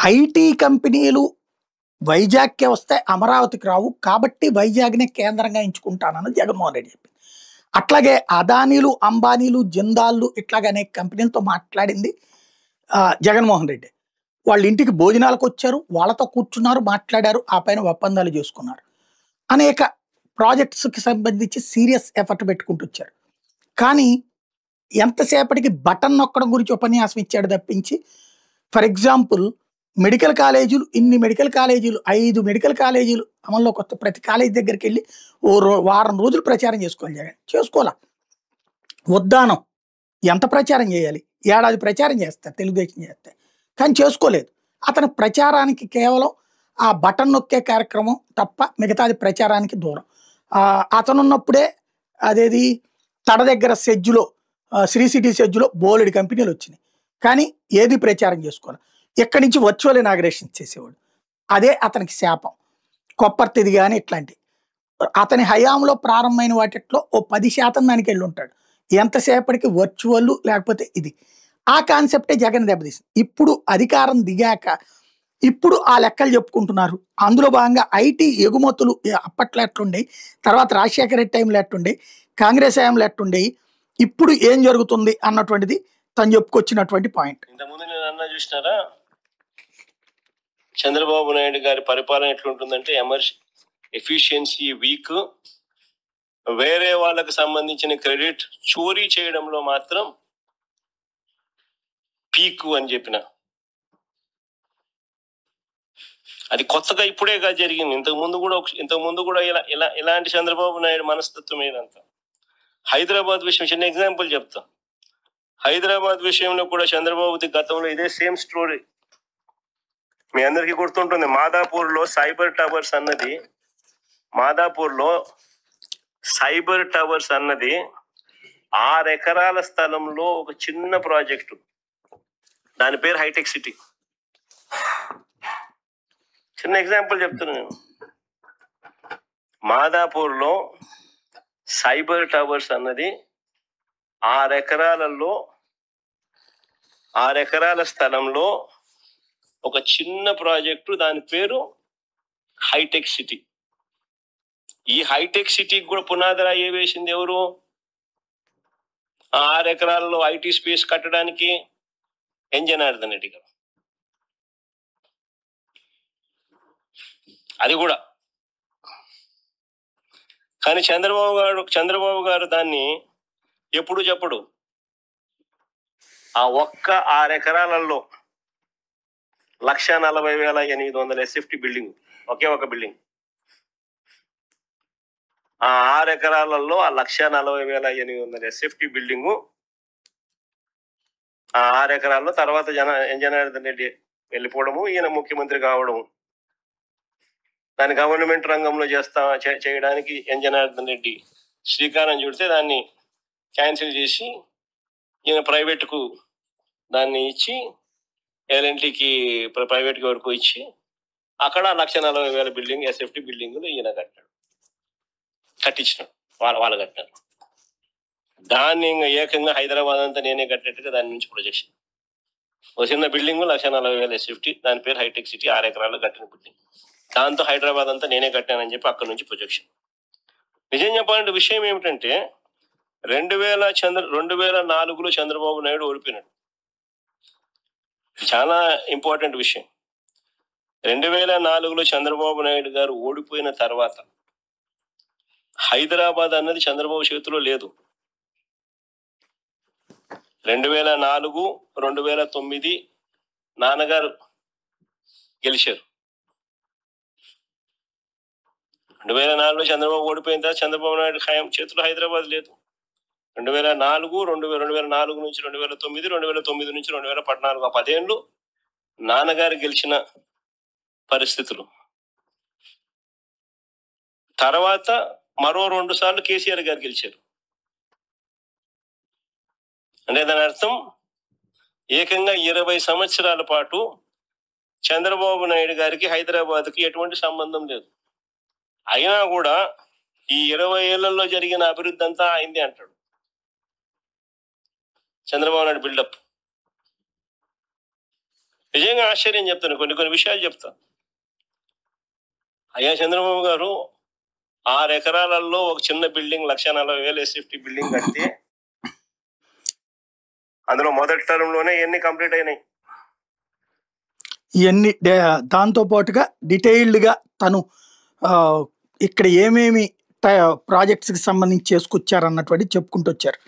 IT కంపెనీలు వైజాగ్‌కే వస్తాయి, అమరావతికి రావు. కాబట్టి వైజాగ్‌నే కేంద్రంగా ఎంచుకుంటానని జగన్మోహన్ రెడ్డి చెప్పింది. అట్లాగే అదానీలు, అంబానీలు, జిందాల్‌లు ఇట్లాగ అనేక కంపెనీలతో మాట్లాడింది జగన్మోహన్ రెడ్డి. వాళ్ళ ఇంటికి భోజనాలకొచ్చారు, వాళ్ళతో కూర్చున్నారు, మాట్లాడారు, ఆ పైన ఒప్పందాలు చేసుకున్నారు. అనేక ప్రాజెక్ట్స్‌కి సంబంధించి సీరియస్ ఎఫర్ట్ పెట్టుకుంటూ వచ్చారు. కానీ ఎంతసేపటికి బటన్ నొక్కడం గురించి ఉపన్యాసం ఇచ్చాడు తప్పించి, ఫర్ ఎగ్జాంపుల్ మెడికల్ కాలేజీలు, ఇన్ని మెడికల్ కాలేజీలు, 5 మెడికల్ కాలేజీలు అమల్లోకి వస్తే ప్రతి కాలేజీ దగ్గరికెళ్ళి వారం రోజులు ప్రచారం చేసుకోవాలి జగన్. చేసుకోలా. ఉద్దానం ఎంత ప్రచారం చేయాలి? ఏడాది ప్రచారం చేస్తారు తెలుగుదేశం చేస్తే. కానీ చేసుకోలేదు. అతని ప్రచారానికి కేవలం ఆ బటన్ నొక్కే కార్యక్రమం తప్ప మిగతాది ప్రచారానికి దూరం. అతనున్నప్పుడే అదేది తడ దగ్గర సెజ్జులో శ్రీ సిటీ సెజ్జులో బోలెడు కంపెనీలు వచ్చినాయి. కానీ ఏది ప్రచారం చేసుకోవాలి. ఇక్కడి నుంచి వర్చువల్ ఇనాగ్రేషన్ చేసేవాడు. అదే అతనికి శాపం. కొప్పర్తిది కానీ ఇట్లాంటి అతని హయాంలో ప్రారంభమైన వాటిట్లో ఓ 10% దానికి వెళ్ళి ఉంటాడు. ఎంతసేపటికి వర్చువల్ లేకపోతే ఇది. ఆ కాన్సెప్టే జగన్ దెబ్బతీసింది. ఇప్పుడు అధికారం దిగాక ఇప్పుడు ఆ లెక్కలు చెప్పుకుంటున్నారు. అందులో భాగంగా ఐటీ ఎగుమతులు అప్పట్లో ఎట్లుండేవి, తర్వాత రాజశేఖర రెడ్డి టైంలో ఎట్లుండేవి, కాంగ్రెస్ హయాంలో ఎట్లుండేవి, ఇప్పుడు ఏం జరుగుతుంది అన్నటువంటిది తను చెప్పుకొచ్చినటువంటి పాయింట్. ఇంతకుముందు నేను అన్నా చూసినారా, చంద్రబాబు నాయుడు గారి పరిపాలన ఎట్లుంటుందంటే ఎఫిషియన్సీ వీక్, వేరే వాళ్ళకు సంబంధించిన క్రెడిట్ చోరీ చేయడంలో మాత్రం పీక్ అని చెప్పిన. అది కొత్తగా ఇప్పుడేగా జరిగింది. ఇంతకుముందు కూడా ఇలాంటి చంద్రబాబు నాయుడు మనస్తత్వం ఏదంతా. హైదరాబాద్ విషయం చిన్న ఎగ్జాంపుల్ చెప్తా. హైదరాబాద్ విషయంలో కూడా చంద్రబాబుది గతంలో ఇదే సేమ్ స్టోరీ. మీ అందరికీ గుర్తుంటుంది, మాదాపూర్లో సైబర్ టవర్స్ అన్నది 6 ఎకరాల స్థలంలో ఒక చిన్న ప్రాజెక్టు. దాని పేరు హైటెక్ సిటీ. చిన్న ఎగ్జాంపుల్ చెప్తున్నాను నేను. మాదాపూర్లో సైబర్ టవర్స్ అన్నది 6 ఎకరాల స్థలంలో ఒక చిన్న ప్రాజెక్టు. దాని పేరు హైటెక్ సిటీ. ఈ హైటెక్ సిటీకి కూడా పునాదిరాయి వేసింది ఎవరు? 6 ఎకరాలలో ఐటీ స్పేస్ కట్టడానికి జనార్దన్ రెడ్డి గారు. అది కూడా. కానీ చంద్రబాబు గారు దాన్ని ఎప్పుడు చెప్పడు. ఆ ఒక్క 6 ఎకరాలలో 1,40,800 SFT బిల్డింగ్, ఒకే ఒక బిల్డింగ్. ఆ 6 ఎకరాలలో ఆ 1,40,800 SFT బిల్డింగు, ఆ 6 ఎకరాల్లో తర్వాత జనార్దన్ రెడ్డి వెళ్ళిపోవడము, ఈయన ముఖ్యమంత్రి కావడము, దాని గవర్నమెంట్ రంగంలో చేయడానికి జనార్దన్ రెడ్డి శ్రీకారం చుడితే దాన్ని క్యాన్సిల్ చేసి ఈయన ప్రైవేట్కు దాన్ని ఇచ్చి, ఎల్ఎన్టీకి ప్రైవేట్కి వరకు ఇచ్చి అక్కడ 1,40,000 బిల్డింగ్ SFT బిల్డింగులు ఈయన కట్టించినాడు. వాళ్ళు కట్టినారు. దాన్ని ఇంకా ఏకంగా హైదరాబాద్ అంతా నేనే కట్టినట్టుగా దాని నుంచి ప్రొజెక్షన్. ఒక చిన్న బిల్డింగ్ 1,40,000 SFT, దాని పేరు హైటెక్ సిటీ, 6 ఎకరాల్లో కట్టిన బిల్డింగ్. దాంతో హైదరాబాద్ అంతా నేనే కట్టానని చెప్పి అక్కడ నుంచి ప్రొజెక్షన్. నిజం చెప్పాలంటే విషయం ఏమిటంటే 2004లో చంద్రబాబు నాయుడు ఓడిపోయినాడు. చాలా ఇంపార్టెంట్ విషయం. 2004లో చంద్రబాబు నాయుడు గారు ఓడిపోయిన తర్వాత హైదరాబాద్ అన్నది చంద్రబాబు చేతిలో లేదు. 2004, 2009 నాన్నగారు గెలిచారు. 2004లో చంద్రబాబు ఓడిపోయిన తర్వాత చంద్రబాబు నాయుడు ఖాయం చేతిలో హైదరాబాద్ లేదు. 2004 నుంచి 2009, 2009 నుంచి 2014 ఆ 10 ఏళ్ళు నాన్నగారు గెలిచిన పరిస్థితులు. తర్వాత మరో 2 సార్లు కేసీఆర్ గారు గెలిచారు. అంటే దాని అర్థం ఏకంగా 20 సంవత్సరాల పాటు చంద్రబాబు నాయుడు గారికి హైదరాబాద్కి ఎటువంటి సంబంధం లేదు. అయినా కూడా ఈ 20 ఏళ్లలో జరిగిన అభివృద్ధి అంతా అయింది అంటాడు చంద్రబాబు నాయుడు బిల్డప్. నిజంగా ఆశ్చర్యం చెప్తాను, కొన్ని కొన్ని విషయాలు చెప్తా. అయ్యా చంద్రబాబు గారు 6 ఎకరాలలో ఒక చిన్న బిల్డింగ్ 1,40,000 SFT బిల్డింగ్ కడితే అందులో మొదటి టర్మ్ లోనే ఎన్ని కంప్లీట్ అయినాయి? ఇవన్నీ దాంతో పాటుగా డీటెయిల్డ్ గా తను ఇక్కడ ఏమేమి ప్రాజెక్ట్స్ కి సంబంధించి చేసుకొచ్చారన్నటువంటి చెప్పుకుంటూ వచ్చారు.